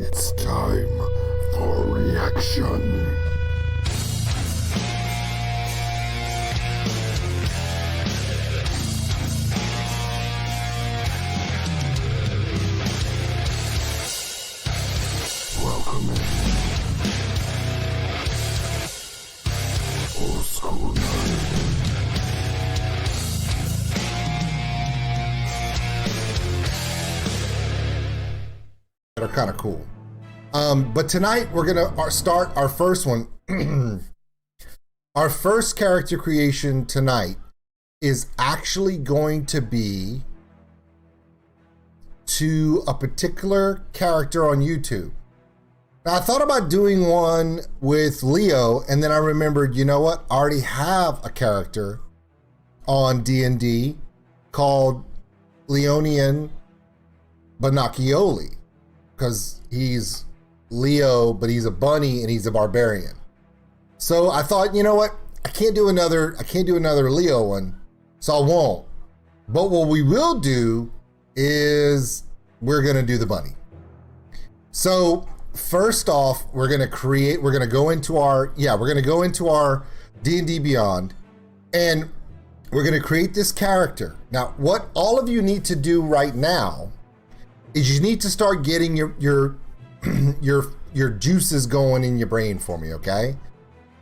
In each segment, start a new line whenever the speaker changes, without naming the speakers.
It's time for reaction. Welcome in. Old school nerd. That are kind of cool. But tonight we're gonna start our first one. Our first character creation tonight is actually going to be to a particular character on YouTube. Now I thought about doing one with Leo, and then I remembered, you know what? I already have a character on DnD called Leonian Bonaccioli, because he's Leo, but he's a bunny and he's a barbarian. So I thought, you know what? I can't do another Leo one, so I won't. But what we will do is we're gonna do the bunny. So first off, we're gonna go into our D&D Beyond, and we're gonna create this character. Now, what all of you need to do right now is you need to start getting your juices going in your brain for me, okay?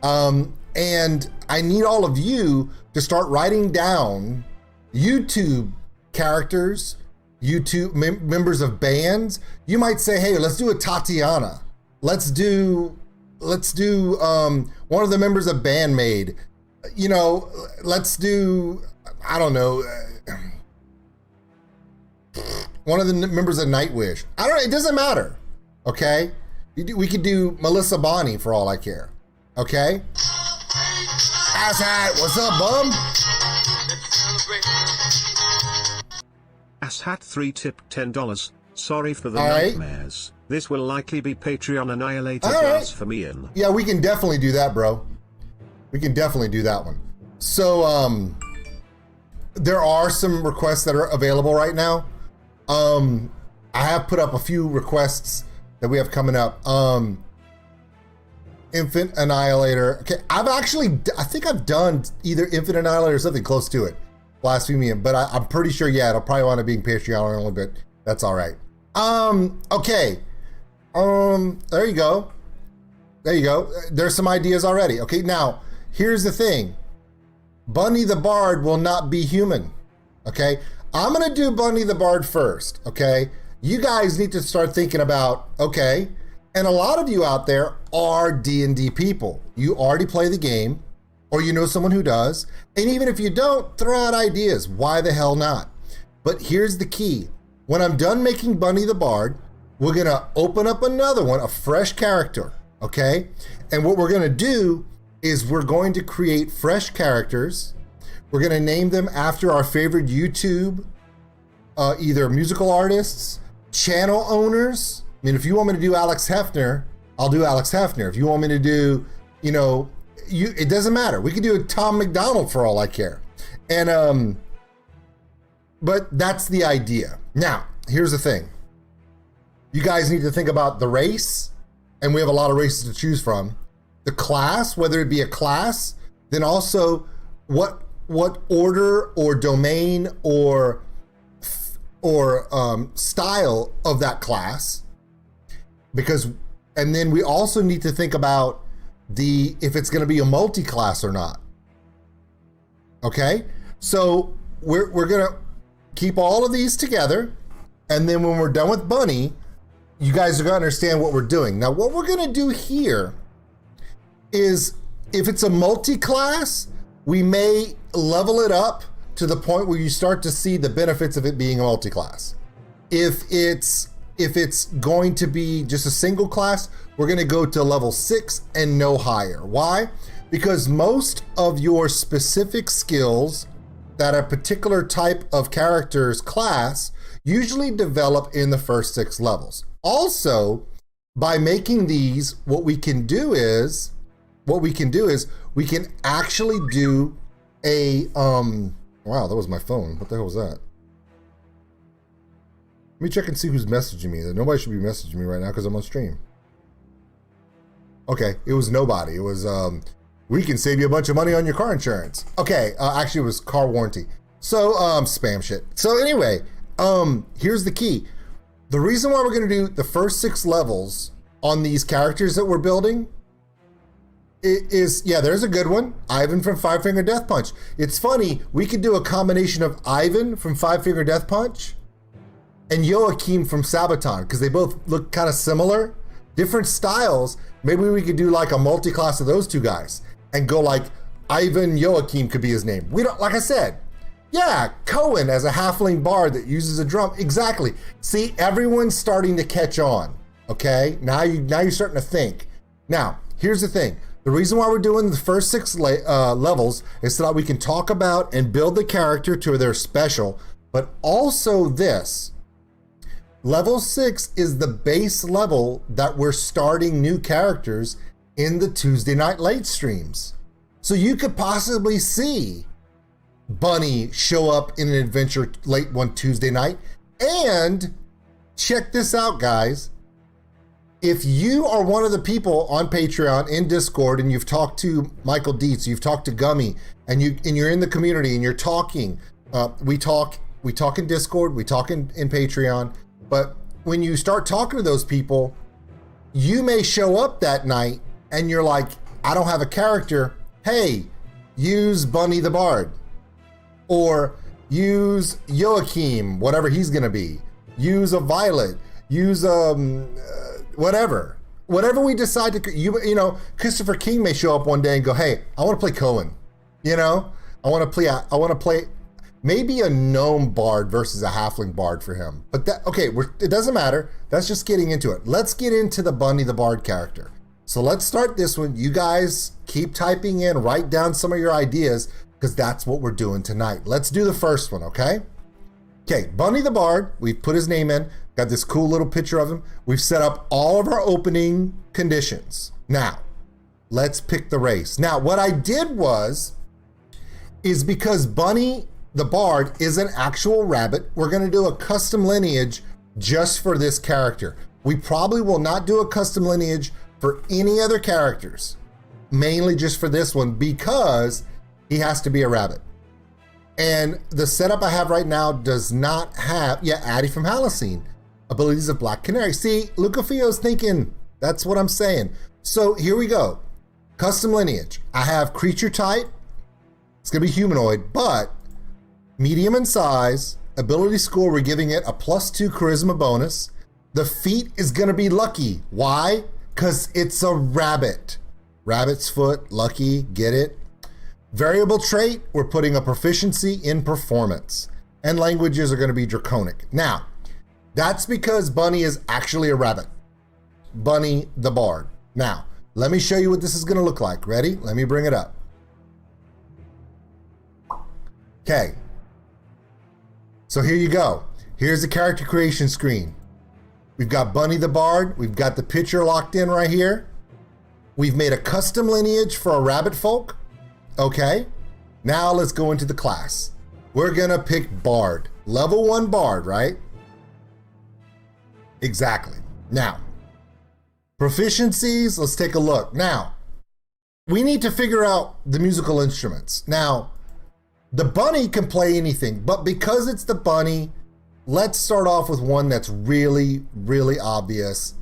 And I need all of you to start writing down YouTube characters, YouTube members of bands. You might say, hey, let's do a Tatiana. Let's do one of the members of Bandmade. You know, let's do, I don't know, one of the members of Nightwish. I don't know, it doesn't matter, okay? We could do Melissa Bonney for all I care, okay? Asshat, what's up, bum?
Asshat3 tipped $10. Sorry for the
all right.
nightmares. This will likely be Patreon annihilated
all right.
for me in.
Yeah, we can definitely do that, bro. We can definitely do that one. So, there are some requests that are available right now. I have put up a few requests that we have coming up. Infant Annihilator. Okay, I think I've done either Infant Annihilator or something close to it. Blasphemium, but I'm pretty sure, yeah, it'll probably wind up being Patreon only, but that's all right. Okay. There you go. There you go. There's some ideas already. Okay, now, here's the thing. Bunny the Bard will not be human, okay? I'm gonna do Bunny the Bard first, okay? You guys need to start thinking about, okay, and a lot of you out there are D&D people. You already play the game, or you know someone who does, and even if you don't, throw out ideas. Why the hell not? But here's the key. When I'm done making Bunny the Bard, we're gonna open up another one, a fresh character, okay? And what we're gonna do is we're going to create fresh characters. We're gonna name them after our favorite YouTube, either musical artists, channel owners. I mean, if you want me to do Alex Hefner, I'll do Alex Hefner. If you want me to do, you know, it doesn't matter. We could do a Tom McDonald for all I care. And, but that's the idea. Now, here's the thing. You guys need to think about the race, and we have a lot of races to choose from. The class, whether it be a class, then also what order or domain or style of that class, and then we also need to think about if it's going to be a multi-class or not. Okay, so we're gonna keep all of these together, and then when we're done with Bunny, you guys are gonna understand what we're doing. Now, what we're gonna do here is, if it's a multi-class, we may level it up to the point where you start to see the benefits of it being a multi-class. If it's going to be just a single class, we're gonna go to level 6 and no higher. Why? Because most of your specific skills that a particular type of character's class usually develop in the first 6 levels. Also, by making these, what we can do is we can actually do a wow, that was my phone. What the hell was that? Let me check and see who's messaging me. Nobody should be messaging me right now because I'm on stream. Okay, it was nobody. It was, we can save you a bunch of money on your car insurance. Okay, actually it was car warranty. So, spam shit. So anyway, here's the key. The reason why we're gonna do the first 6 levels on these characters that we're building is, yeah, there's a good one. Ivan from Five Finger Death Punch. It's funny, we could do a combination of Ivan from Five Finger Death Punch and Joachim from Sabaton, because they both look kind of similar, different styles. Maybe we could do like a multi-class of those two guys and go like Ivan Joachim could be his name. We don't, like I said, yeah, Cohen as a halfling bard that uses a drum. Exactly. See, everyone's starting to catch on. Okay, now you're starting to think. Now, here's the thing. The reason why we're doing the first 6 levels is so that we can talk about and build the character to their special, but also this. Level 6 is the base level that we're starting new characters in the Tuesday night late streams. So you could possibly see Bunny show up in an adventure late one Tuesday night. And check this out, guys. If you are one of the people on Patreon in Discord and you've talked to Michael Dietz, you've talked to Gummy, and you're in the community and you're talking, we talk in Discord, we talk in Patreon. But when you start talking to those people, you may show up that night and you're like, I don't have a character. Hey, use Bunny the Bard. Or use Joachim, whatever he's gonna be. Use a Violet. Use whatever. Whatever we decide to, you know, Christopher King may show up one day and go, hey, I want to play Cohen. You know, I want to play maybe a gnome bard versus a halfling bard for him. But that, okay, it doesn't matter. That's just getting into it. Let's get into the Bunny the Bard character. So let's start this one. You guys keep typing in, write down some of your ideas, because that's what we're doing tonight. Let's do the first one, okay? Okay, Bunny the Bard, we've put his name in, got this cool little picture of him. We've set up all of our opening conditions. Now, let's pick the race. Now, what I did is because Bunny the Bard is an actual rabbit, we're gonna do a custom lineage just for this character. We probably will not do a custom lineage for any other characters, mainly just for this one because he has to be a rabbit. And the setup I have right now does not have, yeah, Addie from Halocene, abilities of Black Canary. See, Lucafio's thinking, that's what I'm saying. So here we go. Custom lineage. I have creature type, it's gonna be humanoid, but medium in size, ability score, we're giving it a +2 charisma bonus. The feat is gonna be lucky. Why? Because it's a rabbit. Rabbit's foot, lucky, get it? Variable trait, we're putting a proficiency in performance. And languages are gonna be draconic. Now, that's because Bunny is actually a rabbit. Bunny the Bard. Now, let me show you what this is gonna look like. Ready? Let me bring it up. Okay. So here you go. Here's the character creation screen. We've got Bunny the Bard. We've got the picture locked in right here. We've made a custom lineage for a rabbit folk. Okay. Now let's go into the class. We're gonna pick Bard. Level 1 Bard, right? Exactly. Now, proficiencies, let's take a look. Now, we need to figure out the musical instruments. Now, the bunny can play anything, but because it's the bunny, let's start off with one that's really, really obvious.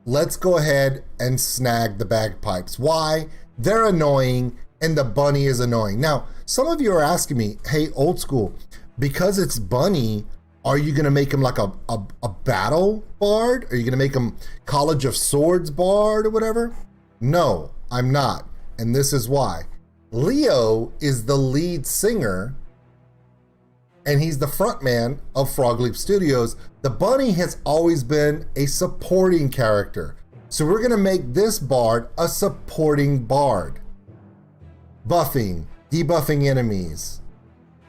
Let's go ahead and snag the bagpipes. Why? They're annoying and the bunny is annoying. Now, some of you are asking me, hey, old school, because it's bunny, are you gonna make him like a battle bard? Are you gonna make him College of Swords bard or whatever? No, I'm not, and this is why. Leo is the lead singer and he's the frontman of FrogLeap Studios. The bunny has always been a supporting character. So we're gonna make this bard a supporting bard. Buffing, debuffing enemies,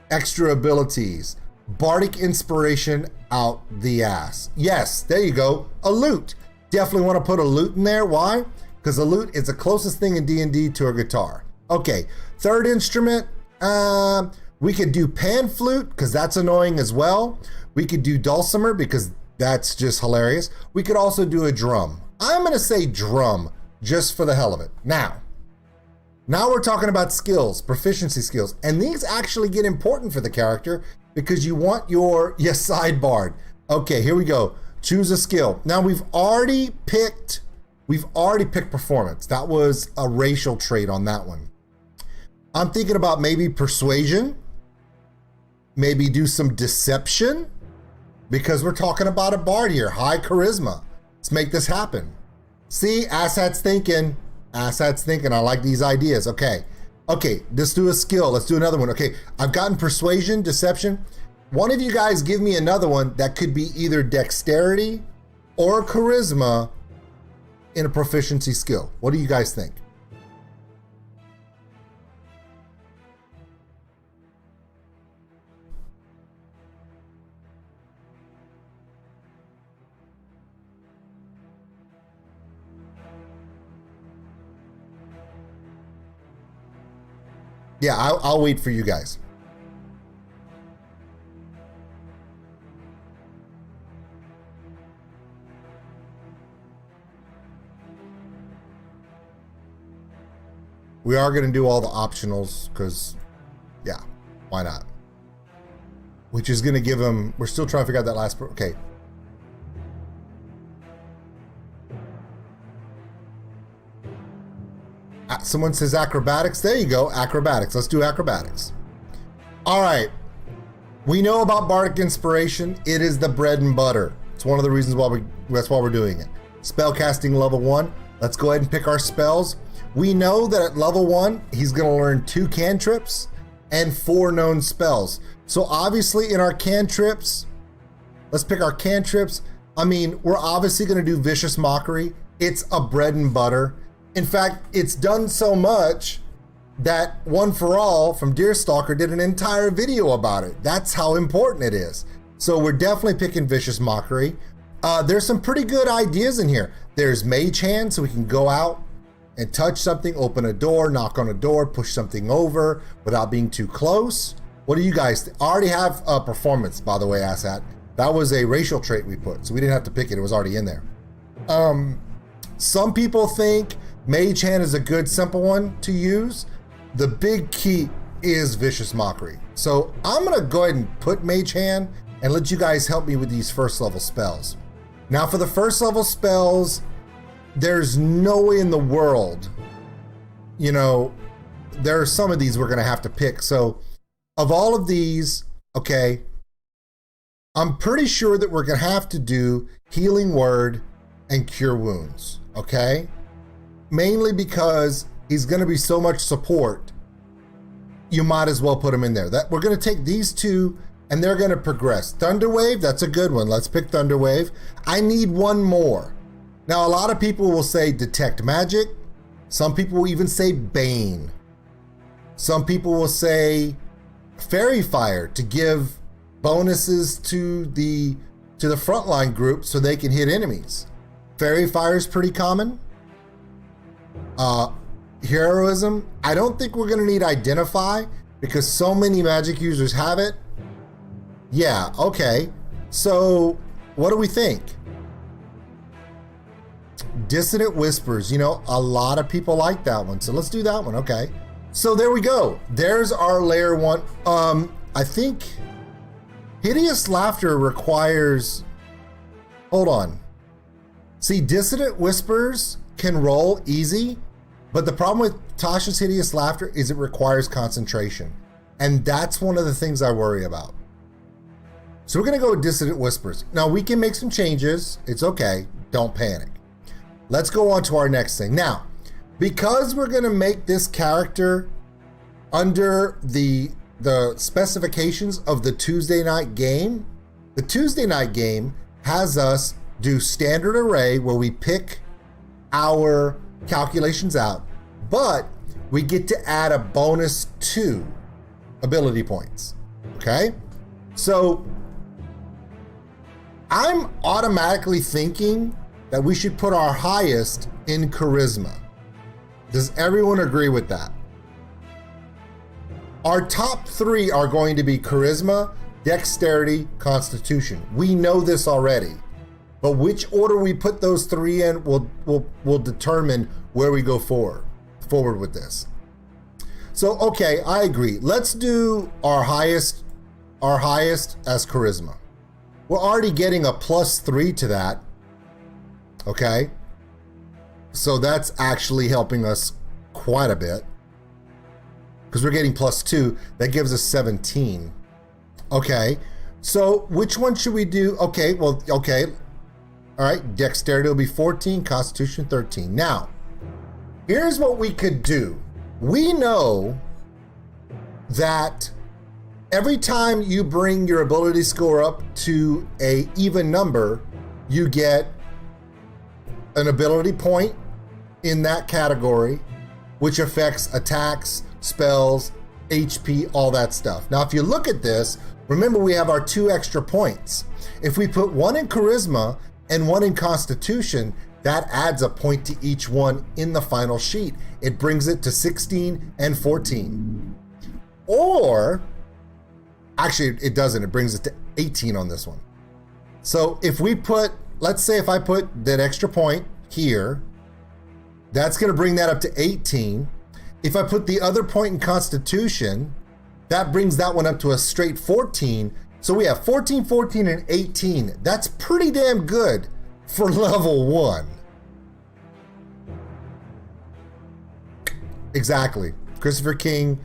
extra abilities, bardic inspiration out the ass. Yes, there you go, a lute. Definitely wanna put a lute in there, why? Because a lute is the closest thing in D&D to a guitar. Okay, third instrument, we could do pan flute because that's annoying as well. We could do dulcimer because That's just hilarious. We could also do a drum. I'm gonna say drum just for the hell of it. Now we're talking about skills, proficiency skills, and these actually get important for the character because you want your sideboard. Okay, here we go. Choose a skill. Now we've already picked performance. That was a racial trait on that one. I'm thinking about maybe persuasion, maybe do some deception, because we're talking about a bard here, high charisma. Let's make this happen. See, asshat's thinking. Asshat's thinking. I like these ideas. Okay, let's do a skill. Let's do another one. Okay, I've gotten persuasion, deception. One of you guys give me another one that could be either dexterity or charisma in a proficiency skill. What do you guys think? Yeah, I'll wait for you guys. We are going to do all the optionals because, yeah, why not? Which is going to give them, we're still trying to figure out that last, okay. Someone says acrobatics. There you go, acrobatics. Let's do acrobatics. All right. We know about bardic inspiration. It is the bread and butter. It's one of the reasons why that's why we're doing it. Spellcasting level 1. Let's go ahead and pick our spells. We know that at level 1, he's going to learn 2 cantrips and 4 known spells. So obviously in our cantrips, let's pick our cantrips. I mean, we're obviously going to do Vicious Mockery. It's a bread and butter. In fact, it's done so much that One for All from Deerstalker did an entire video about it. That's how important it is. So we're definitely picking Vicious Mockery. There's some pretty good ideas in here. There's Mage Hand, so we can go out and touch something, open a door, knock on a door, push something over without being too close. What do you guys think? I already have a performance, by the way, Asshat. That was a racial trait we put, so we didn't have to pick it. It was already in there. Some people think Mage Hand is a good, simple one to use. The big key is Vicious Mockery. So I'm gonna go ahead and put Mage Hand and let you guys help me with these first level spells. Now for the first level spells, there's no way in the world, you know, there are some of these we're gonna have to pick. So of all of these, okay, I'm pretty sure that we're gonna have to do Healing Word and Cure Wounds, okay? Mainly because he's gonna be so much support, you might as well put him in there. That we're gonna take these two and they're gonna progress. Thunderwave, that's a good one. Let's pick Thunderwave. I need one more. Now, a lot of people will say Detect Magic. Some people will even say Bane. Some people will say Fairy Fire to give bonuses to the frontline group so they can hit enemies. Fairy Fire is pretty common. Heroism, I don't think we're gonna need Identify because so many magic users have it. Yeah, okay. So what do we think? Dissonant Whispers, you know, a lot of people like that one. So let's do that one, okay. So there we go. There's our layer 1. I think Hideous Laughter requires, hold on. See, Dissonant Whispers can roll easy, but the problem with Tasha's Hideous Laughter is it requires concentration. And that's one of the things I worry about. So we're gonna go with Dissonant Whispers. Now we can make some changes. It's okay, don't panic. Let's go on to our next thing. Now, because we're gonna make this character under the specifications of the Tuesday night game, the Tuesday night game has us do standard array where we pick our calculations out, but we get to add a bonus 2 ability points, okay? So I'm automatically thinking that we should put our highest in charisma. Does everyone agree with that? Our top 3 are going to be charisma, dexterity, constitution. We know this already. But which order we put those three in will determine where we go forward with this. So, okay, I agree. Let's do our highest as charisma. We're already getting a +3 to that. Okay. So that's actually helping us quite a bit. Because we're getting +2. That gives us 17. Okay. So which one should we do? Okay, well, okay. All right, dexterity will be 14, constitution 13. Now, here's what we could do. We know that every time you bring your ability score up to a even number, you get an ability point in that category, which affects attacks, spells, HP, all that stuff. Now, if you look at this, remember we have our 2 extra points. If we put 1 in charisma and 1 in constitution, that adds a point to each one in the final sheet. It brings it to 16 and 14. Or, actually it doesn't, it brings it to 18 on this one. So if we put, let's say if I put that extra point here, that's gonna bring that up to 18. If I put the other point in constitution, that brings that one up to a straight 14. So we have 14, 14, and 18. That's pretty damn good for level 1. Exactly. Christopher King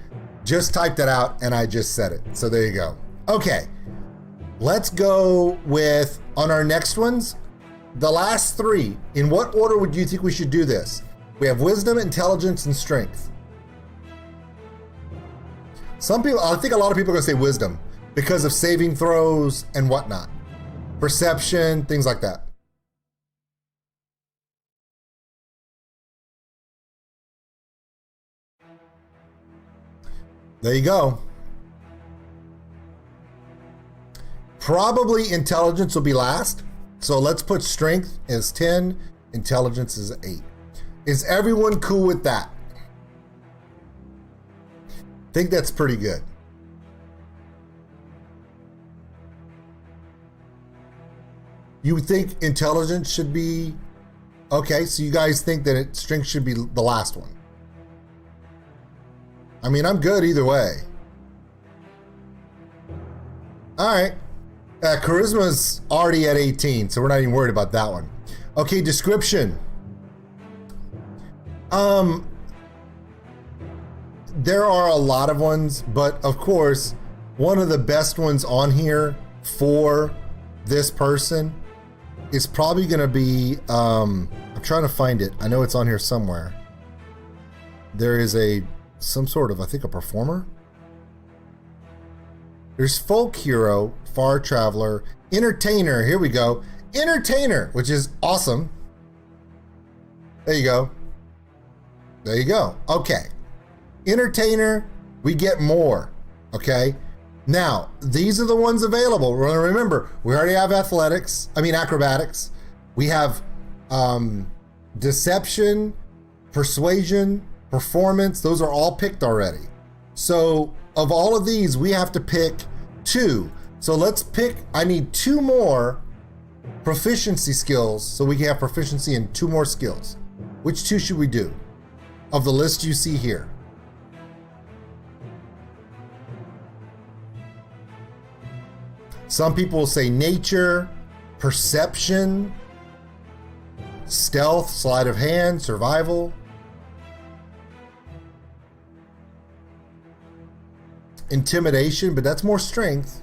just typed that out and I just said it. So there you go. Okay. Let's go with, on our next ones, the last 3. In what order would you think we should do this? We have wisdom, intelligence, and strength. Some people, I think a lot of people are gonna say wisdom because of saving throws and whatnot. Perception, things like that. There you go. Probably intelligence will be last. So let's put strength as 10, intelligence is 8. Is everyone cool with that? I think that's pretty good. You would think intelligence should be, okay, so you guys think that strength should be the last one. I mean, I'm good either way. All right. Charisma's already at 18, so we're not even worried about that one. Okay, description. There are a lot of ones, but of course, one of the best ones on here for this person is probably gonna be, I'm trying to find it. I know it's on here somewhere. There is some sort of, I think, a performer. There's folk hero, far traveler, entertainer. Here we go. Entertainer, which is awesome. There you go. There you go. Okay. Entertainer, we get more. Okay. Now, these are the ones available. Remember, we already have acrobatics. We have deception, persuasion, performance. Those are all picked already. So of all of these, we have to pick 2. So let's pick, I need 2 more proficiency skills so we can have proficiency in 2 more skills. Which 2 should we do? Of the list you see here. Some people will say nature, perception, stealth, sleight of hand, survival. Intimidation, but that's more strength.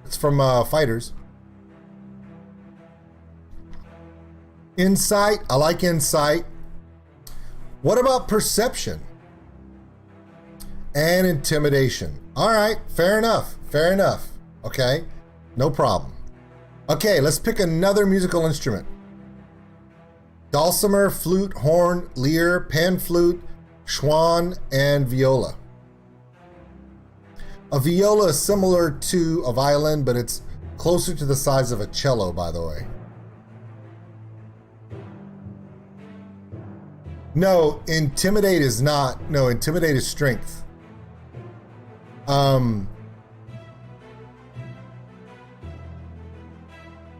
It's from fighters. Insight, I like insight. What about perception? And intimidation. All right, fair enough, fair enough. Okay, no problem. Okay, let's pick another musical instrument. Dulcimer, flute, horn, lyre, pan flute, schwan, and viola. A viola is similar to a violin, but it's closer to the size of a cello, by the way. No, intimidate is not. No, intimidate is strength.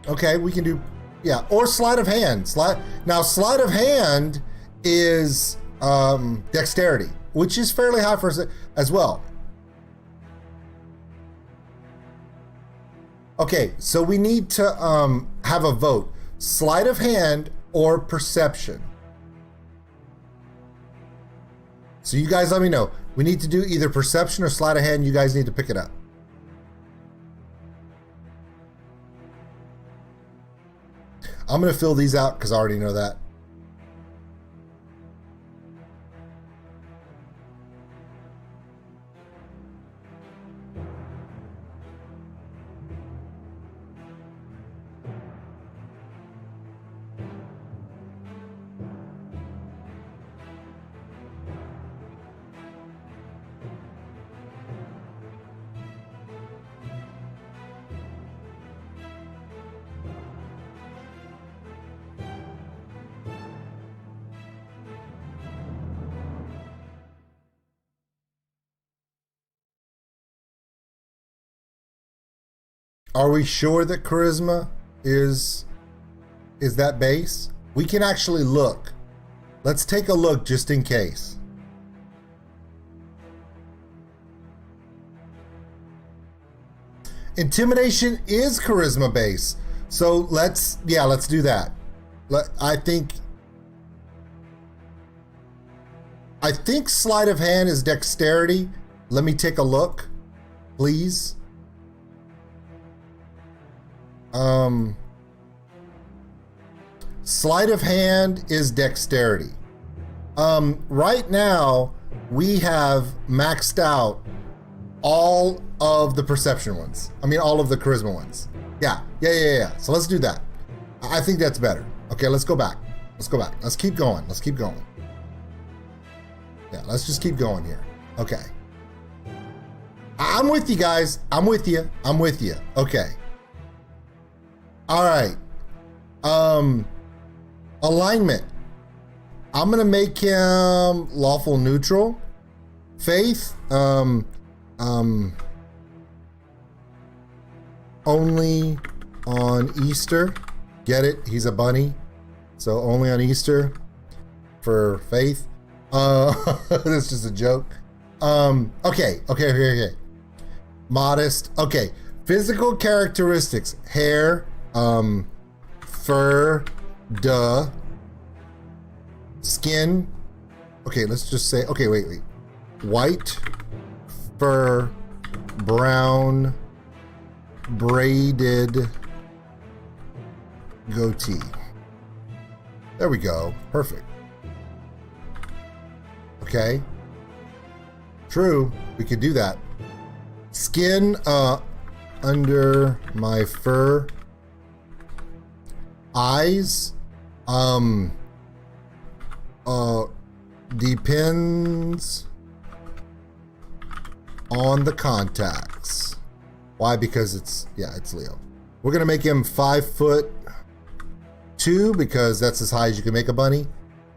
Okay, we can do, Yeah, or sleight of hand. Now, sleight of hand is dexterity, which is fairly high for as well. Okay, so we need to have a vote. Sleight of hand or perception. So you guys let me know. We need to do either perception or sleight of hand. You guys need to pick it up. I'm going to fill these out because I already know that. Are we sure that charisma is that base? We can actually look. Let's take a look just in case. Intimidation is charisma base. So let's do that. I think sleight of hand is dexterity. Let me take a look, please. Sleight of hand is dexterity. Right now we have maxed out all of the perception ones. I mean, all of the charisma ones. Yeah. So let's do that. I think that's better. Okay, let's go back. Let's keep going. Yeah, let's just keep going here. Okay. I'm with you guys. I'm with you. Okay. All right. Alignment. I'm gonna make him lawful neutral. Faith. Only on Easter. Get it? He's a bunny, so only on Easter for faith. That's just a joke. Okay. Modest. Okay. Physical characteristics: hair. Fur, skin. Okay, let's just say, okay, wait. White, fur, brown, braided goatee. There we go, perfect. Okay. True, we could do that. Skin, under my fur. Eyes, depends on the contacts. Why? Because it's Leo. We're gonna make him 5'2" because that's as high as you can make a bunny.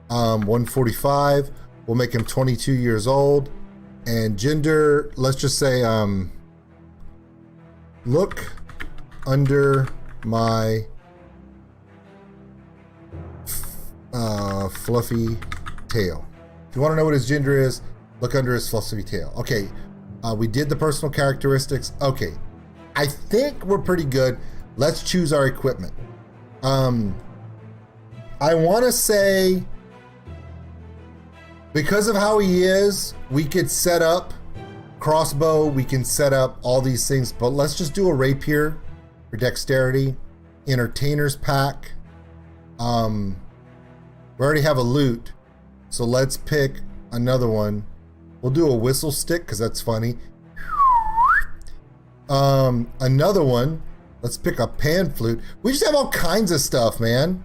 145. We'll make him 22 years old. And gender, let's just say, look under my fluffy tail. If you want to know what his gender is, look under his fluffy tail. Okay, we did the personal characteristics. Okay, I think we're pretty good. Let's choose our equipment. I want to say, because of how he is, we could set up crossbow, we can set up all these things, but let's just do a rapier for dexterity. Entertainer's pack. We already have a loot, so let's pick another one. We'll do a whistle stick because that's funny. Another one. Let's pick a pan flute. We just have all kinds of stuff, man.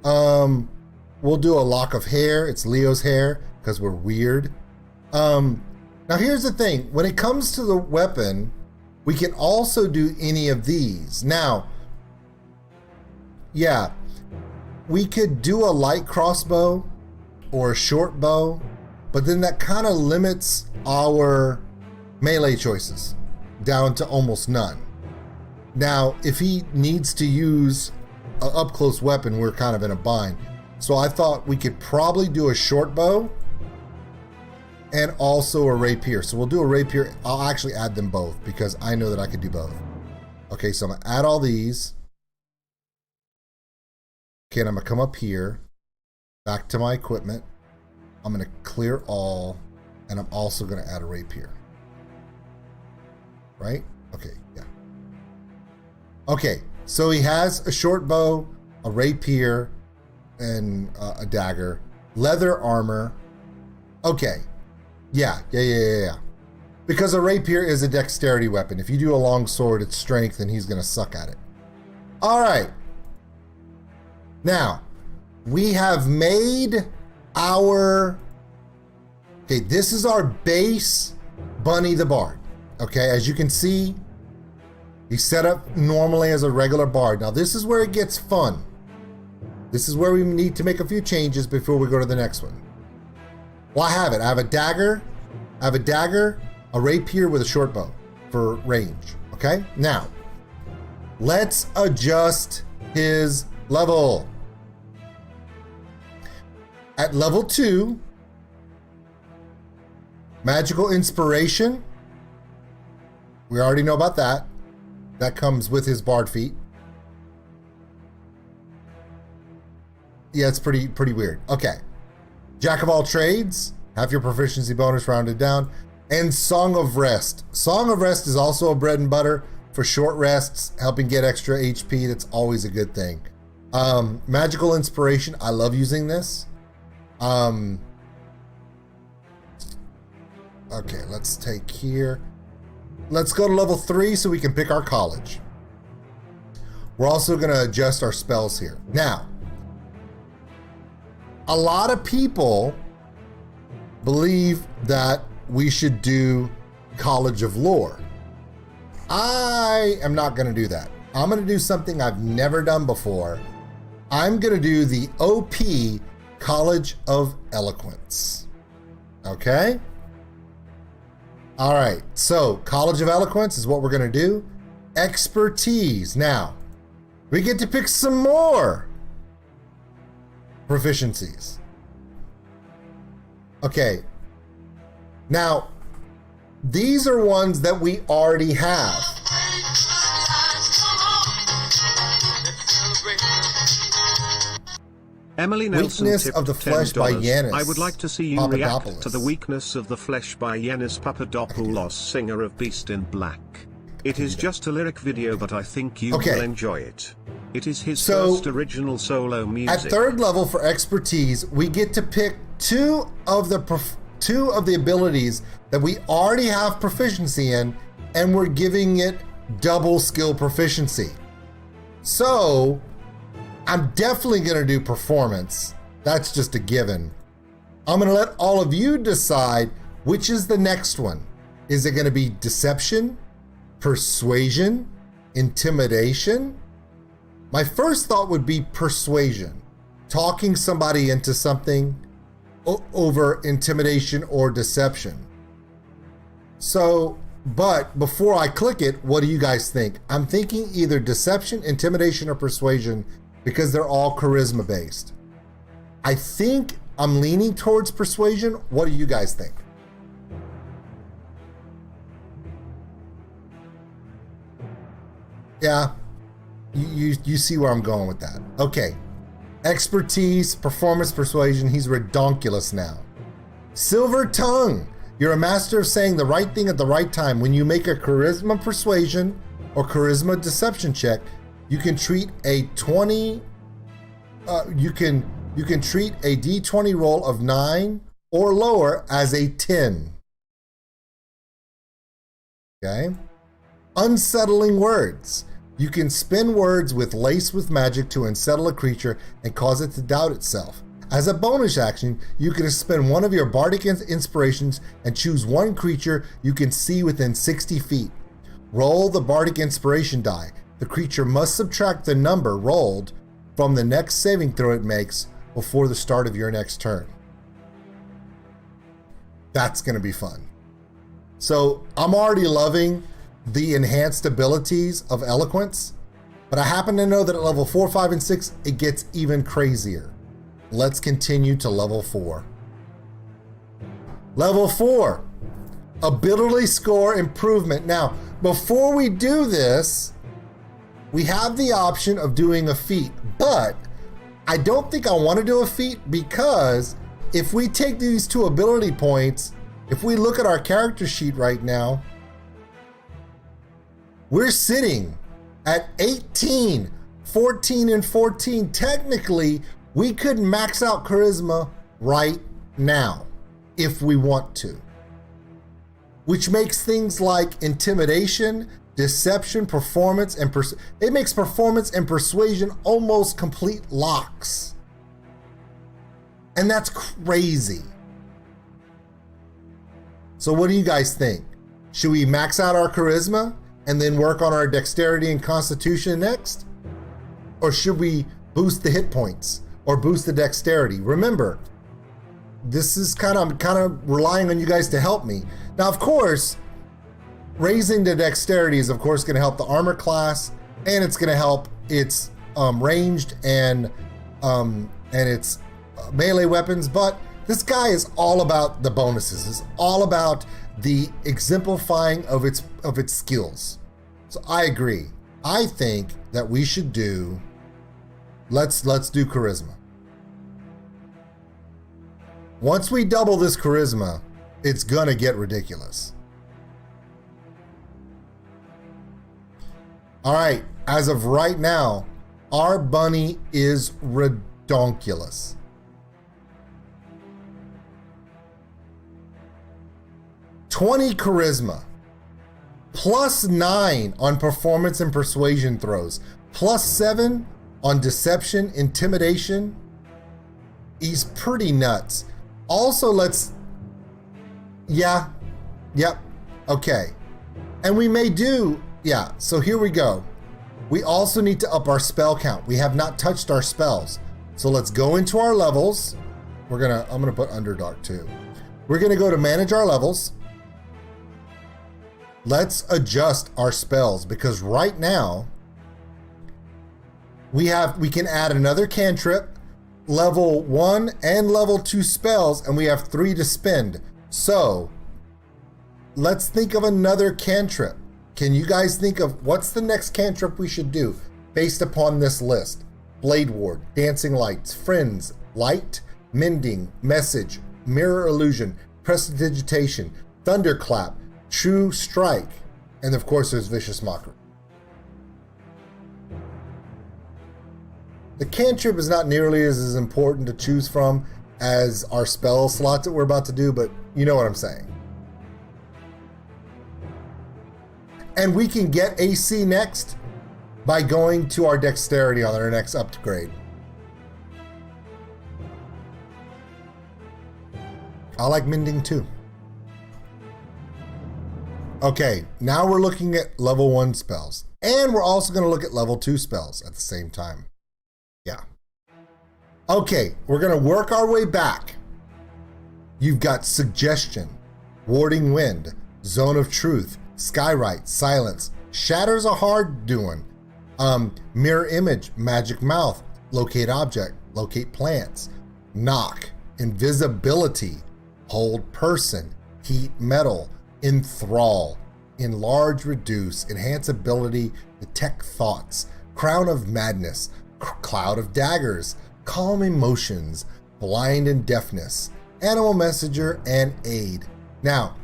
We'll do a lock of hair. It's Leo's hair because we're weird. Now here's the thing. When it comes to the weapon, we can also do any of these. Now, yeah. We could do a light crossbow or a short bow, but then that kind of limits our melee choices down to almost none. Now, if he needs to use up close weapon, we're kind of in a bind. So I thought we could probably do a short bow and also a rapier. So we'll do a rapier. I'll actually add them both because I know that I could do both. Okay, so I'm gonna add all these. Okay, and I'm gonna come up here, back to my equipment. I'm gonna clear all, and I'm also gonna add a rapier. Right? Okay, yeah. Okay, so he has a short bow, a rapier, and a dagger, leather armor. Okay, yeah. Because a rapier is a dexterity weapon. If you do a long sword, it's strength, and he's gonna suck at it. All right. Now, we have made our, okay, this is our base Bunny the Bard. Okay, as you can see, he's set up normally as a regular bard. Now, this is where it gets fun. This is where we need to make a few changes before we go to the next one. Well, I have it. I have a dagger, a rapier with a short bow for range. Okay, now, let's adjust his level. At level 2, magical inspiration. We already know about that. That comes with his bard feat. Yeah, it's pretty weird. Okay. Jack of all trades, have your proficiency bonus rounded down. And Song of Rest. Song of Rest is also a bread and butter for short rests, helping get extra HP. That's always a good thing. Magical inspiration, I love using this. Okay, let's take here. Let's go to level 3 so we can pick our college. We're also going to adjust our spells here. Now, a lot of people believe that we should do College of Lore. I am not going to do that. I'm going to do something I've never done before. I'm going to do the OP College of Eloquence. Okay? All right, so College of Eloquence is what we're going to do. Expertise. Now, we get to pick some more proficiencies. Okay. Now, these are ones that we already have.
Emily Nelson
Weakness
tipped
of the Flesh by
$10.
Yanis
I would like to see you react to the
Papadopoulos.
Weakness of the Flesh by Yanis Papadopoulos, singer of Beast in Black. It is just a lyric video, but I think you will enjoy it. It is his first original solo music.
At third level for expertise, we get to pick two of the abilities that we already have proficiency in, and we're giving it double skill proficiency. So, I'm definitely going to do performance. That's just a given. I'm going to let all of you decide which is the next one. Is it going to be deception, persuasion, intimidation? My first thought would be persuasion. Talking somebody into something over intimidation or deception. So, but before I click it, what do you guys think? I'm thinking either deception, intimidation, or persuasion, because they're all charisma based. I think I'm leaning towards persuasion. What do you guys think? Yeah, you see where I'm going with that. Okay, expertise, performance, persuasion. He's redonkulous now. Silver tongue. You're a master of saying the right thing at the right time. When you make a charisma persuasion or charisma deception check, you can treat a 20. You can treat a D20 roll of 9 or lower as a 10. Okay. Unsettling words. You can spin words laced with magic to unsettle a creature and cause it to doubt itself. As a bonus action, you can spend one of your bardic inspirations and choose one creature you can see within 60 feet. Roll the bardic inspiration die. The creature must subtract the number rolled from the next saving throw it makes before the start of your next turn. That's going to be fun. So I'm already loving the enhanced abilities of eloquence. But I happen to know that at level 4, 5, and 6, it gets even crazier. Let's continue to level 4. Level 4, ability score improvement. Now, before we do this, we have the option of doing a feat, but I don't think I want to do a feat because if we take these 2 ability points, if we look at our character sheet right now, we're sitting at 18, 14, and 14. Technically, we could max out charisma right now if we want to, which makes things like intimidation, deception, performance, and it makes performance and persuasion almost complete locks. And that's crazy. So what do you guys think? Should we max out our charisma and then work on our dexterity and constitution next? Or should we boost the hit points or boost the dexterity? Remember, this is I'm kind of relying on you guys to help me. Now, of course, raising the dexterity is of course going to help the armor class, and it's going to help its ranged and its melee weapons. But this guy is all about the bonuses. It's all about the exemplifying of its skills. So I agree. I think that we should do. Let's do charisma. Once we double this charisma, it's gonna get ridiculous. All right, as of right now, our bunny is redonkulous. +20 charisma, +9 on performance and persuasion throws, +7 on deception, intimidation. He's pretty nuts. Also, yep, okay. And we may do, so here we go. We also need to up our spell count. We have not touched our spells. So let's go into our levels. I'm gonna put Underdark too. We're gonna go to manage our levels. Let's adjust our spells because right now we can add another cantrip, level 1 and level 2 spells, and we have 3 to spend. So let's think of another cantrip. Can you guys think of what's the next cantrip we should do based upon this list? Blade Ward, Dancing Lights, Friends, Light, Mending, Message, Mirror Illusion, Prestidigitation, Thunderclap, True Strike, and of course there's Vicious Mockery. The cantrip is not nearly as important to choose from as our spell slots that we're about to do, but you know what I'm saying. And we can get AC next by going to our dexterity on our next upgrade. I like Mending too. Okay, now we're looking at level 1 spells. And we're also going to look at level 2 spells at the same time. Yeah. Okay, we're going to work our way back. You've got Suggestion, Warding Wind, Zone of Truth, Skywrite, Silence, Shatter's a hard doing. Mirror Image, Magic Mouth, Locate Object, Locate Plants, Knock, Invisibility, Hold Person, Heat Metal, Enthrall, Enlarge, Reduce, Enhance Ability, Detect Thoughts, Crown of Madness, Cloud of Daggers, Calm Emotions, Blind and Deafness, Animal Messenger, and Aid. Now,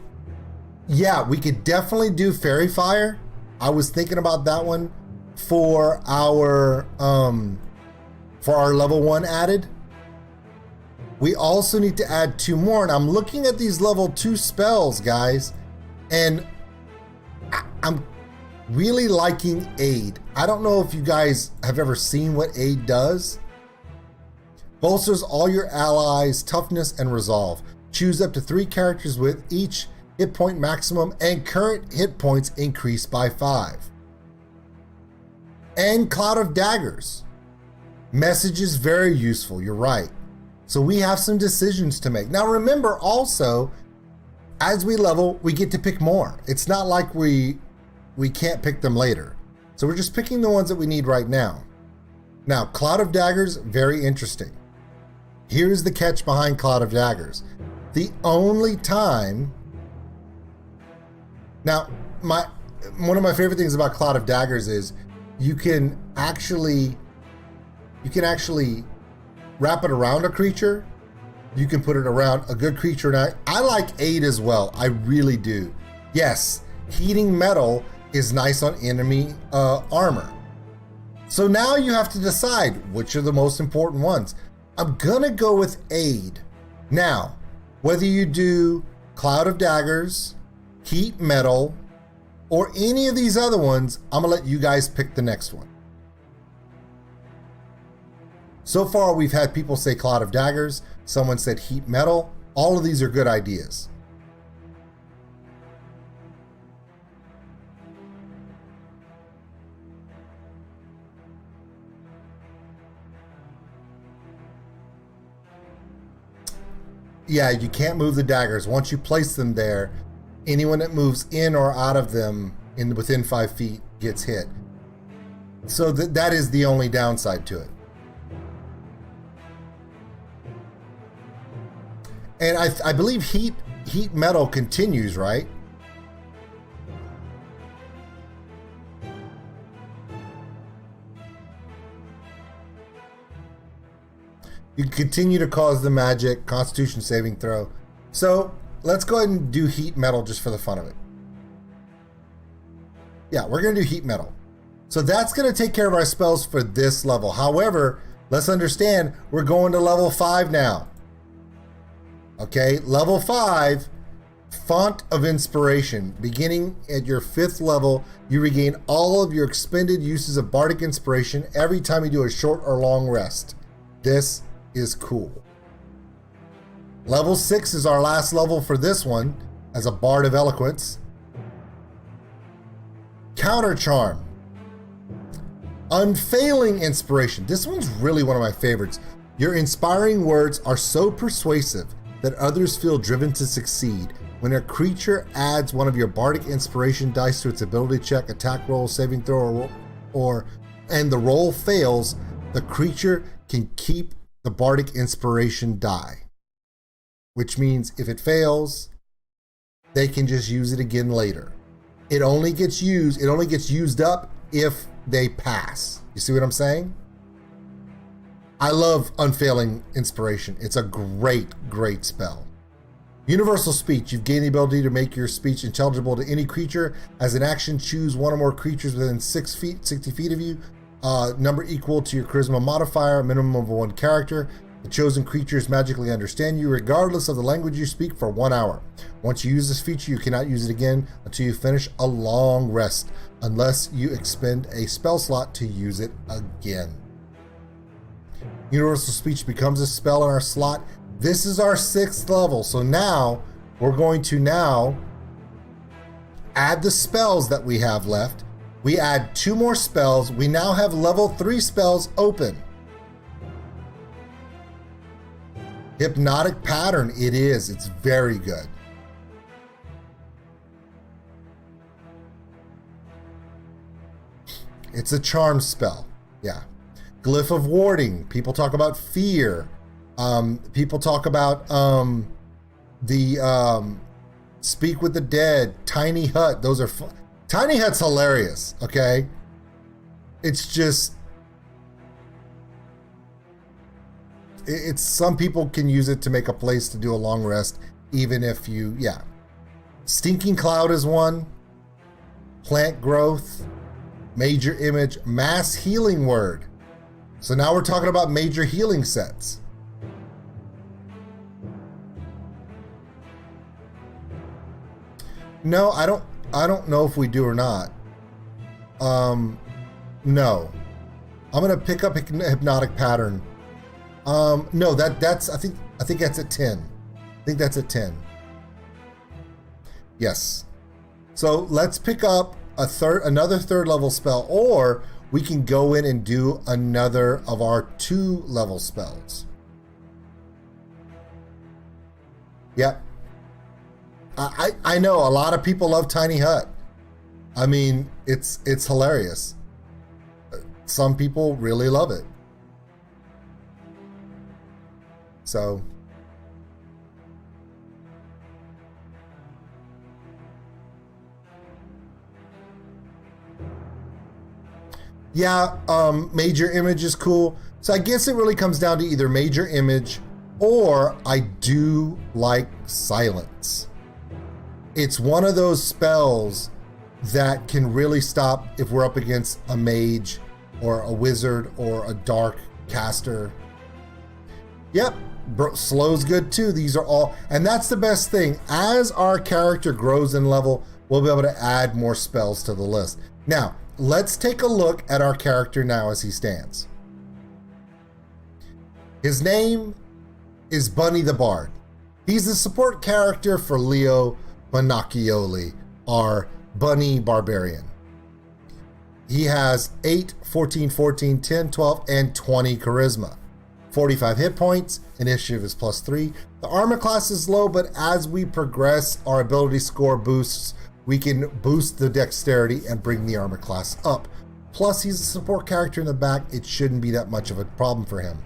we could definitely do Fairy Fire. I was thinking about that one for our level 1 added. We also need to add 2 more, and I'm looking at these level 2 spells, guys, and I'm really liking Aid. I don't know if you guys have ever seen what Aid does. Bolsters all your allies' toughness and resolve. Choose up to 3 characters with each hit point maximum, and current hit points increase by 5. And Cloud of Daggers. Message is very useful, you're right. So we have some decisions to make. Now remember also, as we level, we get to pick more. It's not like we can't pick them later. So we're just picking the ones that we need right now. Now, Cloud of Daggers, very interesting. Here's the catch behind Cloud of Daggers. The only time... Now, one of my favorite things about Cloud of Daggers is you can actually wrap it around a creature. You can put it around a good creature. And I like aid as well. I really do. Yes, heating metal is nice on enemy armor. So now you have to decide which are the most important ones. I'm gonna go with aid. Now, whether you do Cloud of Daggers, heat metal, or any of these other ones, I'm gonna let you guys pick the next one. So far, we've had people say Cloud of Daggers, someone said heat metal. All of these are good ideas. Yeah, you can't move the daggers. Once you place them there, anyone that moves in or out of them within 5 feet gets hit. So that is the only downside to it. And I believe heat metal continues, right? You continue to cause the magic, Constitution saving throw. So let's go ahead and do heat metal just for the fun of it. Yeah, we're going to do heat metal. So that's going to take care of our spells for this level. However, let's understand we're going to level 5 now. Okay, level 5, Font of Inspiration. Beginning at your 5th level, you regain all of your expended uses of Bardic Inspiration every time you do a short or long rest. This is cool. Level 6 is our last level for this one as a Bard of Eloquence. Counter Charm. Unfailing Inspiration. This one's really one of my favorites. Your inspiring words are so persuasive that others feel driven to succeed. When a creature adds one of your Bardic Inspiration dice to its ability check, attack roll, saving throw, and the roll fails, the creature can keep the Bardic Inspiration die. Which means if it fails, they can just use it again later. It only gets used up if they pass. You see what I'm saying? I love Unfailing Inspiration. It's a great, great spell. Universal Speech. You've gained the ability to make your speech intelligible to any creature. As an action, choose one or more creatures within 60 feet of you. Number equal to your charisma modifier, a minimum of 1 character. The chosen creatures magically understand you regardless of the language you speak for 1 hour. Once you use this feature, you cannot use it again until you finish a long rest, unless you expend a spell slot to use it again. Universal Speech becomes a spell in our slot. This is our 6th level, so now we're going to add the spells that we have left. We add 2 more spells. We now have level 3 spells open. Hypnotic Pattern, it is. It's very good. It's a charm spell. Yeah. Glyph of Warding. People talk about fear. People talk about Speak with the Dead. Tiny Hut. Those are fun. Tiny Hut's hilarious, okay? It's just... It's some people can use it to make a place to do a long rest, even if you... Yeah. Stinking Cloud is one. Plant Growth. Major Image. Mass Healing Word. So now we're talking about major healing sets. No, I don't know if we do or not. No. I'm gonna pick up Hypnotic Pattern. No, that's I think that's at 10. I think that's at 10. Yes. So let's pick up another 3rd level spell, or we can go in and do another of our 2 level spells. Yep. I know a lot of people love Tiny Hut. I mean, it's hilarious. some people really love it. So yeah, major image is cool. So I guess it really comes down to either major image or I do like silence. It's one of those spells that can really stop if we're up against a mage or a wizard or a dark caster. Yep, slow's good too. These are all, and that's the best thing. As our character grows in level, we'll be able to add more spells to the list. Now, let's take a look at our character now as he stands. His name is Bunny the Bard. He's the support character for Leo Bonaccioli, our Bunny Barbarian. He has 8, 14, 14, 10, 12, and 20 charisma. 45 hit points, initiative is +3. The armor class is low, but as we progress, our ability score boosts. We can boost the dexterity and bring the armor class up. Plus, he's a support character in the back. It shouldn't be that much of a problem for him.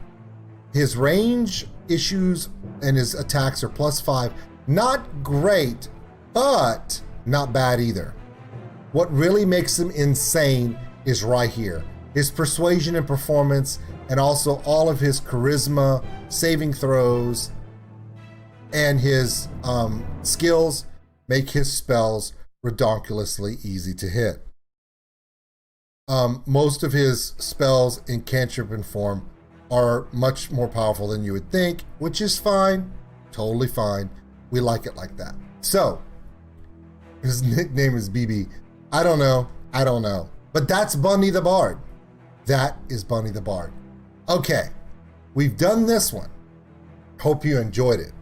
His range issues and his attacks are +5. Not great, but not bad either. What really makes him insane is right here. His persuasion and performance, and also all of his charisma, saving throws, and his skills make his spells ridiculously easy to hit. Most of his spells in cantrip and form are much more powerful than you would think, which is fine, totally fine. We like it like that. So, his nickname is BB. I don't know. But that's Bunny the Bard. That is Bunny the Bard. Okay, we've done this one. Hope you enjoyed it.